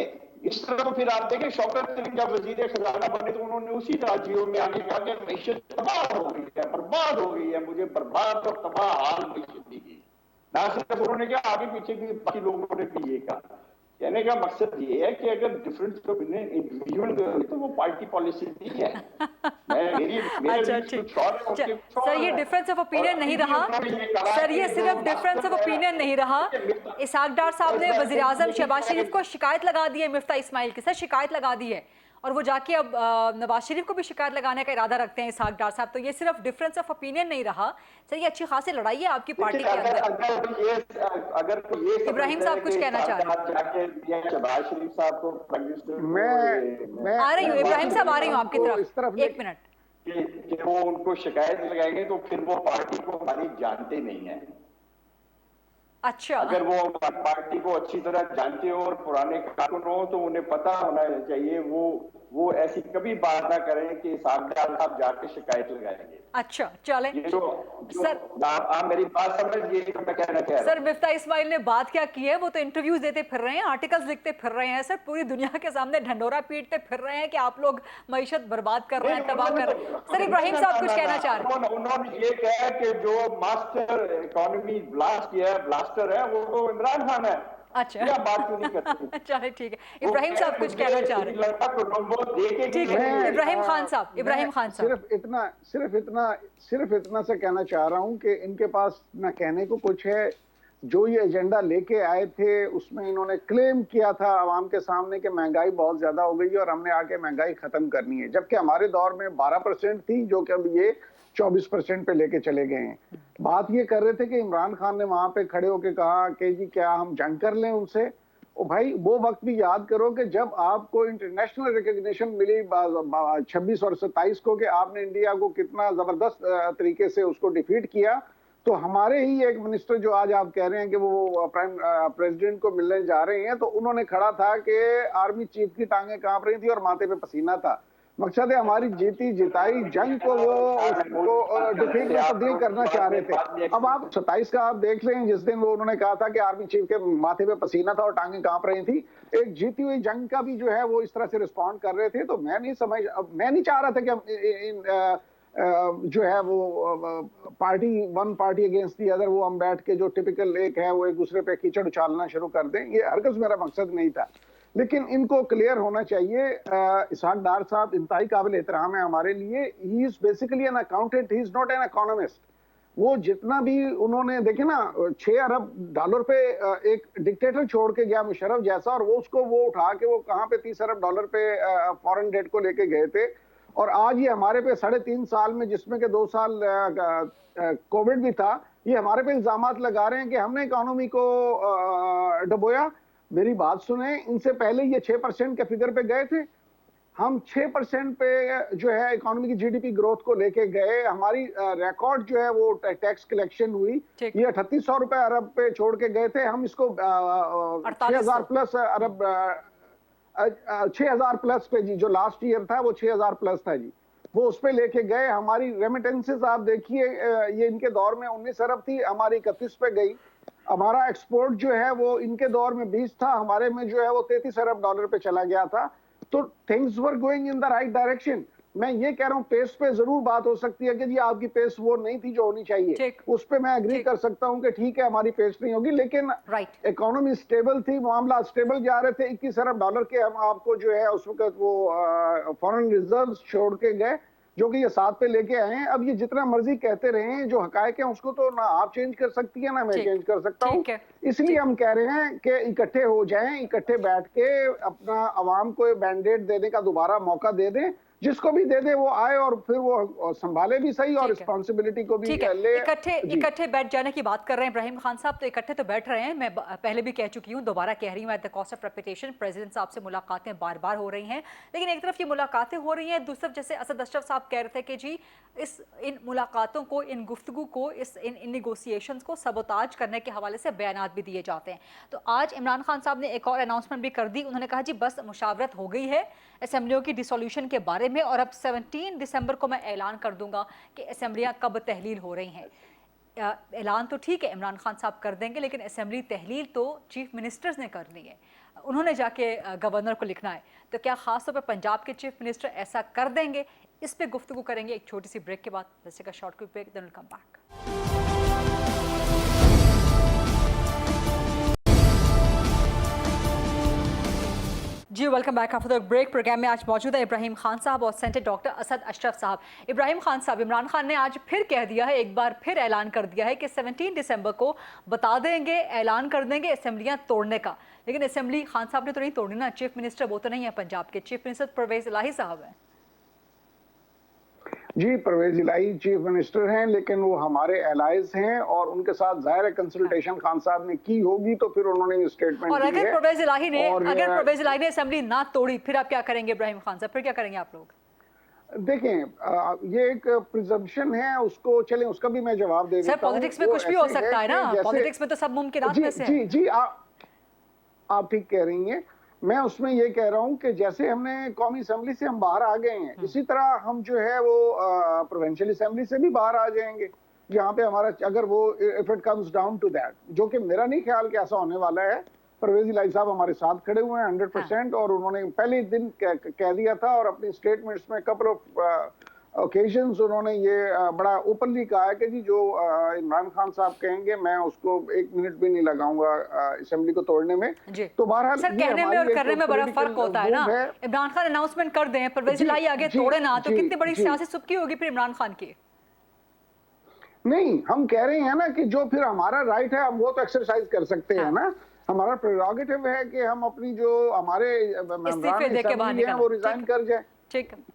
اس طرح تو پھر آپ دیکھیں شوکت سنگھ جب وزیر خزانہ بنے تو انہوں نے اسی راجیوں میں آگے کہا کہ معیشت تباہ ہو گئی ہے، برباد ہو گئی ہے، مجھے برباد اور تباہ حال معیشت دی گئی. نہ صرف انہوں نے کہا آگے پیچھے بھی باقی لوگوں نے بھی یہ کہا. کہنے کا مقصد یہ ہے کہ اگر ڈفرنس انڈیویجول تو وہ پارٹی پالیسی نہیں ہے. اچھا ٹھیک سر، یہ ڈفرنس آف اوپینین نہیں رہا سر، یہ صرف ڈفرنس آف اوپینین نہیں رہا. اسحاق ڈار صاحب نے وزیر اعظم شہباز شریف کو شکایت لگا دی ہے مفتاح اسماعیل کی، سر شکایت لگا دی ہے، اور وہ جا کے اب نواز شریف کو بھی شکایت لگانے کا ارادہ رکھتے ہیں اسحاق ڈار صاحب. تو یہ صرف ڈفرنس آف اوپینین نہیں رہا سر، یہ اچھی خاصی لڑائی ہے آپ کی پارٹی کے اندر. ابراہیم صاحب کچھ کہنا چاہ رہے ہیں. شہباز شریف صاحب کو آ رہی ہوں ابراہیم صاحب، آ رہی ہوں آپ کی طرف، ایک منٹ. کہ وہ ان کو شکایت لگائیں گے تو پھر وہ پارٹی کو ہماری جانتے نہیں ہیں. اچھا اگر وہ پارٹی کو اچھی طرح جانتے ہو اور پرانے کارکن ہو تو انہیں پتا ہونا چاہیے وہ ایسی کبھی بات نہ کریں کہ اسحاق ڈار صاحب جا کے شکایت لگائیں گے. اچھا چلیں سر آپ میری بات سمجھیے کہ میں کہنا چاہ رہا ہوں. سر مفتاح اسماعیل نے بات کیا کی ہے؟ وہ تو انٹرویوز دیتے پھر رہے ہیں، آرٹیکلز لکھتے پھر رہے ہیں سر، پوری دنیا کے سامنے ڈھنڈورا پیٹتے پھر رہے ہیں کہ آپ لوگ معیشت برباد کر رہے ہیں، تباہ کر رہے ہیں. سر ابراہیم صاحب کچھ کہنا چاہ رہے ہیں. انہوں نے یہ کہا کہ جو ماسٹر اکانومی بلاسٹ کیا ہے، بلاسٹر ہے، وہ تو عمران خان ہے. اچھا کیا بات کیوں نہیں کرتے؟ چلے ٹھیک ہے، ابراہیم صاحب کچھ کہنا چاہ رہے ہیں. ٹھیک ہے ابراہیم خان صاحب صرف اتنا سے کہنا چاہ رہا ہوں کہ ان کے پاس نہ کہنے کو کچھ ہے. جو یہ ایجنڈا لے کے آئے تھے اس میں انہوں نے کلیم کیا تھا عوام کے سامنے کہ مہنگائی بہت زیادہ ہو گئی ہے اور ہم نے آ کے مہنگائی ختم کرنی ہے، جبکہ ہمارے دور میں 12% تھی جو کہ اب یہ 24% پہ لے کے چلے گئے ہیں. بات یہ کر رہے تھے کہ عمران خان نے وہاں پہ کھڑے ہو کے کہا کہ جی کیا ہم جنگ کر لیں ان سے. او بھائی وہ وقت بھی یاد کرو کہ جب آپ کو انٹرنیشنل ریکگنیشن ملی 26 اور 27 کو کہ آپ نے انڈیا کو کتنا زبردست طریقے سے اس کو ڈیفیٹ کیا، تو ہمارے ہی ایک منسٹر جو آج آپ کہہ رہے ہیں کہ وہ پریزیڈنٹ کو ملنے جا رہے ہیں، تو انہوں نے کھڑا تھا کہ آرمی چیف کی ٹانگیں کانپ رہی تھی اور ماتھے پہ پسینہ تھا. مقصد ہے ہماری جیتی جتائی جنگ کو وہ اس کو ڈیفیٹ میں تبدیل کرنا چاہ رہے تھے. اب آپ 27 کا آپ دیکھ لیں جس دن وہ انہوں نے کہا تھا کہ آرمی چیف کے ماتھے پہ پسینہ تھا اور ٹانگیں کانپ رہی تھی، ایک جیتی ہوئی جنگ کا بھی جو ہے وہ اس طرح سے رسپونڈ کر رہے تھے. تو میں نہیں چاہ رہا تھا کہ جو ہے وہ party one party against the other وہ ہم بیٹھ کے جو ٹپیکل ایک ہے وہ ایک دوسرے پہ کیچڑ اچھالنا شروع کر دیں. یہ ہرگز میرا مقصد نہیں تھا، لیکن ان کو کلیئر ہونا چاہیے. اسحاق ڈار صاحب انتہائی قابل احترام ہے ہمارے لیے. He is basically an accountant, he is not an economist. وہ جتنا بھی انہوں نے دیکھیں نا $6 ارب پہ ایک ڈکٹیٹر چھوڑ کے گیا مشرف جیسا، اور وہ اس کو وہ اٹھا کے وہ کہاں پہ $30 ارب پہ فورن ڈیٹ کو لے کے گئے تھے. اور آج یہ ہمارے پہ 3.5 سال میں، جس میں کہ 2 سال کووڈ بھی تھا، یہ ہمارے پہ الزامات لگا رہے ہیں کہ ہم نے اکانومی کو ڈبویا. میری بات سنیں، ان سے پہلے یہ 6% کے فگر پہ گئے تھے. ہم 6% پہ جو ہے اکانومی کی جی ڈی پی گروتھ کو لے کے گئے. ہماری ریکارڈ جو ہے وہ ٹیکس کلیکشن ہوئی، یہ 3800 ارب پہ چھوڑ کے گئے تھے. ہم اس کو 6000 پلس ارب 6000 پلس پہ جی، جو لاسٹ ایئر تھا وہ 6000 پلس تھا جی، وہ اس پہ لے کے گئے. ہماری ریمیٹنسز آپ دیکھیے، یہ ان کے دور میں 19 ارب تھی، ہماری 31 پہ گئی. ہمارا ایکسپورٹ جو ہے وہ ان کے دور میں 20 تھا, ہمارے میں جو ہے وہ 33 ارب ڈالر پہ چلا گیا تھا. تو things were going in the right direction. میں یہ کہہ رہا ہوں پیس پہ ضرور بات ہو سکتی ہے کہ جی آپ کی پیس وہ نہیں تھی جو ہونی چاہیے, اس پہ میں اگری کر سکتا ہوں کہ ٹھیک ہے ہماری پیس نہیں ہوگی, لیکن اکانومی سٹیبل تھی, معاملات سٹیبل جا رہے تھے. 21 ارب ڈالر کے ہم آپ کو جو ہے اس وقت وہ فارن ریزروز چھوڑ کے گئے جو کہ یہ 7 پہ لے کے آئے ہیں. اب یہ جتنا مرضی کہتے رہے ہیں, جو حقائق ہیں اس کو تو نہ آپ چینج کر سکتی ہیں نہ میں چینج کر سکتا ہوں. اس لیے ہم کہہ رہے ہیں کہ اکٹھے ہو جائیں, اکٹھے بیٹھ کے اپنا عوام کو مینڈیٹ دینے کا دوبارہ موقع دے دیں, جس کو بھی دے دے وہ آئے اور پھر وہ سنبھالے بھی صحیح اور رسپانسبلٹی کو بھی لے. اکٹھے بیٹھ جانے کی بات کر رہے ہیں ابراہیم خان صاحب, تو اکٹھے تو بیٹھ رہے ہیں. میں پہلے بھی کہہ چکی ہوں, دوبارہ کہہ رہی ہوں, at the cost of repetition president صاحب سے ملاقاتیں بار بار ہو رہی ہیں. لیکن ایک طرف یہ ملاقاتیں ہو رہی ہیں, دوسری طرف جیسے اسد اشرف صاحب کہہ رہے تھے کہ جی ان ملاقاتوں کو, ان گفتگو کو, ان نیگوسیشنز کو سبوتاج کرنے کے حوالے سے بیانات بھی دیے جاتے ہیں. تو آج عمران خان صاحب نے ایک اور اناؤنسمنٹ بھی کر دی. انہوں نے کہا جی بس مشاورت ہو گئی ہے اسمبلیوں کی ڈیسولوشن کے بارے میں, اور اب 17 دسمبر کو میں اعلان کر دوں گا کہ اسمبلیاں کب تحلیل ہو رہی ہیں. اعلان تو ٹھیک ہے عمران خان صاحب کر دیں گے, لیکن اسمبلی تحلیل تو چیف منسٹرز نے کرنی ہے, انہوں نے جا کے گورنر کو لکھنا ہے. تو کیا خاص طور پہ پنجاب کے چیف منسٹر ایسا کر دیں گے؟ اس پہ گفتگو کریں گے ایک چھوٹی سی بریک کے بعد. Let's take a short quick break, then we'll come back. جی welcome back after the break. Programme میں آج موجود ہے ابراہیم خان صاحب اور سینیٹر ڈاکٹر اسد اشرف صاحب. ابراہیم خان صاحب, عمران خان نے آج پھر کہہ دیا ہے, ایک بار پھر اعلان کر دیا ہے کہ 17 دسمبر کو بتا دیں گے, اعلان کر دیں گے اسمبلیاں توڑنے کا. لیکن اسمبلی خان صاحب نے تو نہیں توڑنی نا, چیف منسٹر وہ تو نہیں ہے پنجاب کے, چیف منسٹر پرویز الہی صاحب ہیں. جی پرویز الہی چیف منسٹر ہیں, لیکن وہ ہمارے الائز ہیں اور ان کے ساتھ ظاہر کنسلٹیشن خان صاحب نے کی ہوگی تو پھر انہوں نے اسٹیٹمنٹ دی ہے. اور اگر پرویز الہی نے اسمبلی نہ توڑی پھر آپ کیا کریں گے ابراہیم خان صاحب, پھر کیا کریں گے آپ لوگ؟ دیکھیں یہ ایک پرزمپشن ہے, اس کو چلیں اس کا بھی میں جواب دے دیتا ہوں. سر پالیٹکس میں کچھ بھی ہو سکتا ہے نا, پالیٹکس میں تو سب ممکنات میں سے ہیں. جی آپ ٹھیک کہہ رہی ہیں. میں اس میں یہ کہہ رہا ہوں کہ جیسے ہم نے قومی اسمبلی سے ہم باہر آ گئے ہیں, اسی طرح ہم جو ہے وہ پروونشل اسمبلی سے بھی باہر آ جائیں گے, جہاں پہ ہمارا اگر وہ if it comes down to that, جو کہ میرا نہیں خیال کہ ایسا ہونے والا ہے. پرویز الہی صاحب ہمارے ساتھ کھڑے ہوئے ہیں 100%, اور انہوں نے پہلے دن کہہ دیا تھا اور اپنی اسٹیٹمنٹس میں کپل آف اوکیزنز انہوں نے یہ بڑا اوپنلی کہا ہے کہ جی جو عمران خان صاحب کہیں گے میں اس کو 1 منٹ بھی نہیں لگاؤں گا اسمبلی کو توڑنے میں. تو بہرحال سر کہنے میں اور کرنے میں بڑا فرق ہوتا ہے نا. عمران خان اناؤنسمنٹ کر دیں, پرویز الہی آگے توڑے نا, تو کتنی بڑی سیاسی سبکی ہوگی پھر عمران خان کی. نہیں, ہم کہہ رہے ہیں نا کہ جو پھر ہمارا رائٹ ہے ہم وہ تو ایکسرسائز کر سکتے ہیں نا. ہمارا پریروگیٹو ہے کہ ہم اپنی جو ہمارے ممبران اسمبلی ہیں وہ ریزائن کر جائیں.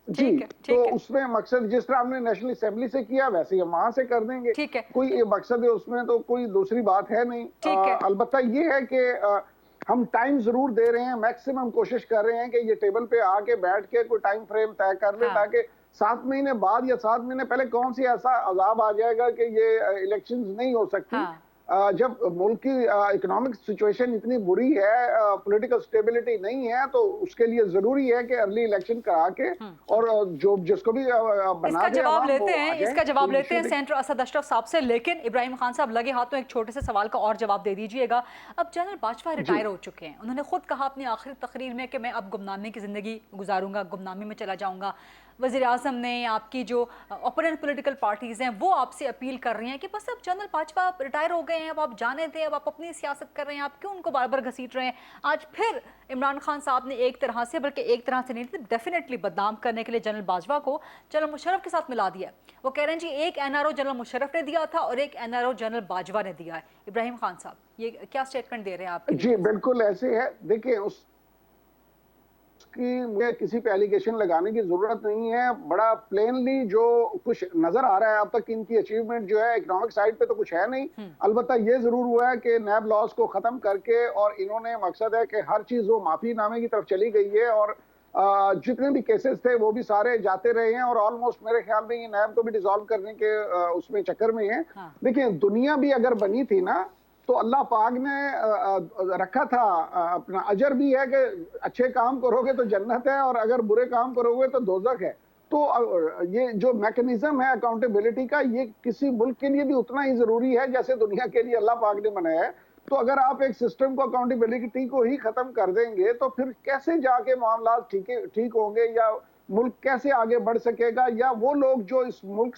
جی تو اس میں مقصد جس طرح ہم نے نیشنل اسمبلی سے کیا ویسے ہی ہم وہاں سے کر دیں گے. کوئی مقصد ہے اس میں, تو کوئی دوسری بات ہے نہیں. البتہ یہ ہے کہ ہم ٹائم ضرور دے رہے ہیں, میکسیمم کوشش کر رہے ہیں کہ یہ ٹیبل پہ آ کے بیٹھ کے کوئی ٹائم فریم طے کر لیں, تاکہ 7 مہینے بعد یا 7 مہینے پہلے کون سی ایسا عذاب آ جائے گا کہ یہ الیکشنز نہیں ہو سکتی. جب ملک کی اکنامک سچویشن اتنی بری ہے, پولیٹیکل سٹیبلٹی نہیں ہے, تو اس کے لیے ضروری ہے کہ ارلی الیکشن کرا کے اور جو جس کو بھی بنا دے. اس کا جواب لیتے ہیں سینیٹر اسد اشرف صاحب سے. لیکن ابراہیم خان صاحب لگے ہاتھوں ایک چھوٹے سے سوال کا اور جواب دے دیجئے گا. اب جنرل باجوہ ریٹائر ہو چکے ہیں, انہوں نے خود کہا اپنی آخری تقریر میں کہ میں اب گمنامی کی زندگی گزاروں گا, گمنامی میں چلا جاؤں گا. وزیر اعظم نے, آپ کی جو اپوننٹ پولیٹیکل پارٹیز ہیں وہ آپ سے اپیل کر رہی ہیں کہ بس اب جنرل باجوہ ریٹائر ہو گئے ہیں, اب آپ جانے دیں, اب آپ اپنی سیاست کر رہے ہیں, آپ کیوں ان کو بار بار گھسیٹ رہے ہیں. آج پھر عمران خان صاحب نے ایک طرح سے, بلکہ ایک طرح سے نہیں, ڈیفینیٹلی بدنام کرنے کے لیے جنرل باجوہ کو جنرل مشرف کے ساتھ ملا دیا. وہ کہہ رہے ہیں جی ایک NRO جنرل مشرف نے دیا تھا اور ایک NRO جنرل باجوہ نے دیا ہے. ابراہیم خان صاحب یہ کیا سٹیٹمنٹ دے رہے ہیں آپ؟ جی بالکل ایسے ہے. دیکھیں اس کی مجھے کسی پہ ایلیگیشن لگانے کی ضرورت نہیں ہے. بڑا پلینلی جو کچھ نظر آ رہا ہے اب تک ان کی اچیومنٹ جو ہے اکنامک سائیڈ پہ تو کچھ ہے نہیں. البتہ یہ ضرور ہوا ہے کہ نیب لاز کو ختم کر کے, اور انہوں نے مقصد ہے کہ ہر چیز وہ معافی نامے کی طرف چلی گئی ہے, اور جتنے بھی کیسز تھے وہ بھی سارے جاتے رہے ہیں, اور آلموسٹ میرے خیال میں یہ نیب کو بھی ڈیزالو کرنے کے اس میں چکر میں ہیں. دیکھیں دنیا بھی اگر بنی تھی نا تو اللہ پاک نے رکھا تھا اپنا اجر بھی ہے کہ اچھے کام کرو گے تو جنت ہے, اور اگر برے کام کرو گے تو دوزخ ہے. تو یہ جو میکنزم ہے اکاؤنٹیبلٹی کا, یہ کسی ملک کے لیے بھی اتنا ہی ضروری ہے جیسے دنیا کے لیے اللہ پاک نے بنایا ہے. तो अगर आप एक सिस्टम को अकाउंटेबिलिटी को ही खत्म कर देंगे तो फिर कैसे जाके मामला ठीक होंगे, या मुल्क कैसे आगे बढ़ सकेगा, या वो लोग जो इस मुल्क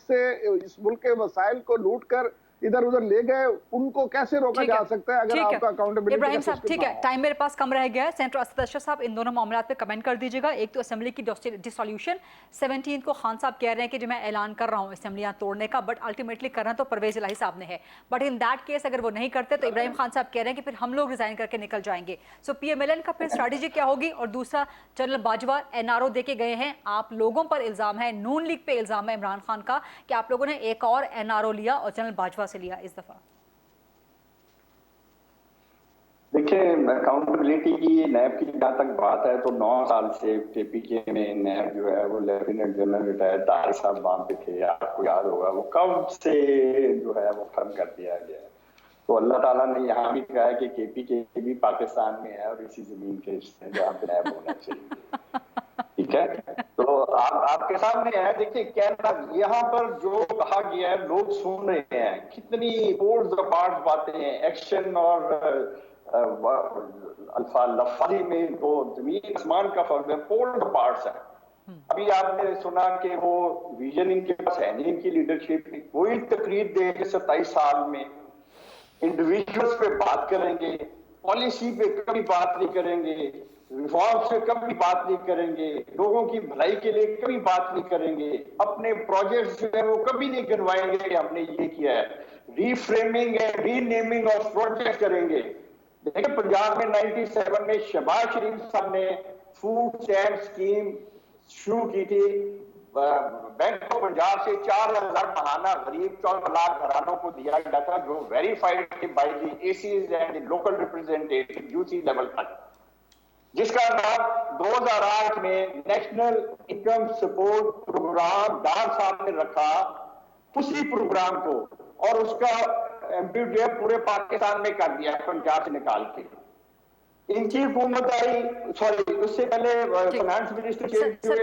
के वसाइल को लूट कर इधर उधर ले गए उनको कैसे रोका जा सकता है अगर आपका अकाउंटेबिलिटी। इब्राहिम साहब ठीक है, टाइम मेरे पास कम रह गया है। सेनेटर असद अशरफ साहब इन दोनों मामलात पे कमेंट कर दीजिएगा। एक तो असेंबली की डिसोल्यूशन 17 को खान साहब कह रहे हैं कि जो मैं ऐलान कर रहा हूँ असेंबलियाँ तोड़ने का, बट अल्टीमेटली करना तो परवेज इलाही साहब ने है। बट इन दैट केस अगर वो नहीं करते तो इब्राहिम खान साहब कह रहे हैं कि फिर हम लोग रिजाइन करके निकल जाएंगे। सो PMLN का फिर स्ट्रैटेजी क्या होगी? और दूसरा, जनरल बाजवा NRO दे के गए हैं, आप लोगों पर इल्जाम है, नून लीग पे इल्जाम है इमरान खान का कि आप लोगों ने एक और NRO लिया और जनरल बाजवा से लिया इस दफा। देखिए, अकाउंटेबिलिटी की नैब की जहाँ तक बात है तो 9 साल से KPK में नैब जो है वो लेफ्टिनेंट जनरल रिटायर्ड तारिक साहब वहाँ पे थे, आपको याद होगा, वो कब से जो है वो खत्म कर दिया गया है। तो अल्लाह ताला ने यहाँ भी कहा है कि KPK भी पाकिस्तान में है और इसी जमीन के हिस्से हैं जहाँ पे नैब होना चाहिए। ठीक है, तो आपके सामने है। देखिए, कहना यहाँ पर जो कहा गया है लोग सुन रहे हैं, कितनी पोर्स अपार्ट बातें हैं, एक्शन और लफाजी में तो जमीन आसमान का फर्क है, पोल्ड पार्ट्स है। अभी आपने सुना कि वो विजन इनके पास है नहीं, इनकी लीडरशिप की कोई तकरीर दे 27 साल में इंडिविजुअल्स पे बात करेंगे, पॉलिसी पे कभी बात नहीं करेंगे, रिफॉर्म्स पे कभी बात नहीं करेंगे, लोगों की भलाई के लिए कभी बात नहीं करेंगे, अपने प्रोजेक्ट्स जो है वो कभी नहीं करवाएंगे कि हमने ये किया है, reframing and renaming of project करेंगे। देखिए, पंजाब में 97 में शहबाज शरीफ साहब ने फूड स्टैंड स्कीम शुरू की थी। बैंक ऑफ पंजाब से 4000 महाना गरीब 14 लाख घरानों को दिया गया था, जो verified by the ACs and local representative UC level तक, जिसका नाम 2008 में नेशनल इनकम सपोर्ट प्रोग्राम डार साहब ने रखा। उसी प्रोग्राम को और उसका एम्प्यूटेड पूरे पाकिस्तान में कर दिया, पंजाब से निकाल के। इनकी हुकूमत आई, सॉरी उससे पहले फाइनेंस मिनिस्टर चेंज हुए,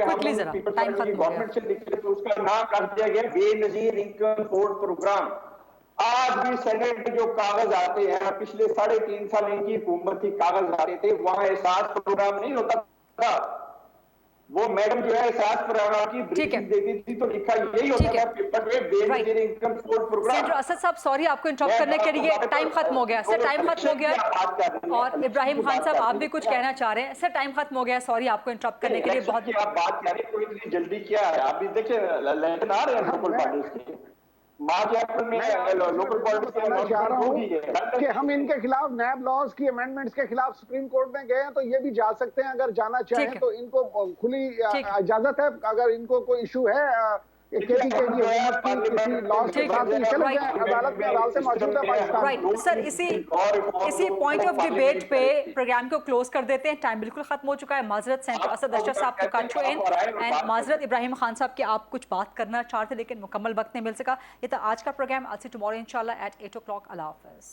गवर्नमेंट से निकले तो उसका नाम कर दिया गया बेनजीर इनकम सपोर्ट प्रोग्राम। आज भी सेनेट में जो कागज आते हैं, पिछले 3.5 साल इनकी हुकूमत थी, कागज आते थे, वहां एहसास प्रोग्राम नहीं होता था। वो मैडम जो है एहसास प्रोग्राम की ब्रीफिंग देती थी तो लिखा यही होता था पेपर में, Benazir income support programme. Senator Asad साहब सॉरी आपको इंटरप्ट करने के लिए, टाइम खत्म हो गया सर, टाइम खत्म हो गया। और इब्राहिम खान साहब आप भी कुछ कहना चाह रहे हैं सर? टाइम खत्म हो गया, सॉरी आपको इंटरप्ट करने के लिए। बहुत आप बात कह रहे हैं, कोई इतनी जल्दी क्या है? आप भी देखिए लेकिन आ रहे हैं लोकल पॉलिटिक्स के लोकल पॉलिटिक्स कि हम इनके खिलाफ नैब लॉज की अमेंडमेंट्स के खिलाफ सुप्रीम कोर्ट में गए हैं, तो ये भी जा सकते हैं अगर जाना चाहें तो। इनको खुली इजाजत है, अगर इनको कोई इशू है किसी के लिए हुकूमत की किसी लॉज के साथ, चले जाएं अदालत में, अदालत से मौजूद है पाकिस्तान। राइट सर, इसी पॉइंट ऑफ डिबेट पे प्रोग्राम को क्लोज कर देते हैं। टाइम बिल्कुल खत्म हो चुका है। माजरत सेनेटर असद अशरफ साहब को कट टू एंड, एंड माजरत इब्राहिम खान साहब के आप कुछ बात करना चाहते लेकिन मुकम्मल वक्त नहीं मिल सका। ये था आज का प्रोग्राम। आज से टुमारो इंशाल्लाह एट 8 o'clock। अल्लाह हाफ़िज़।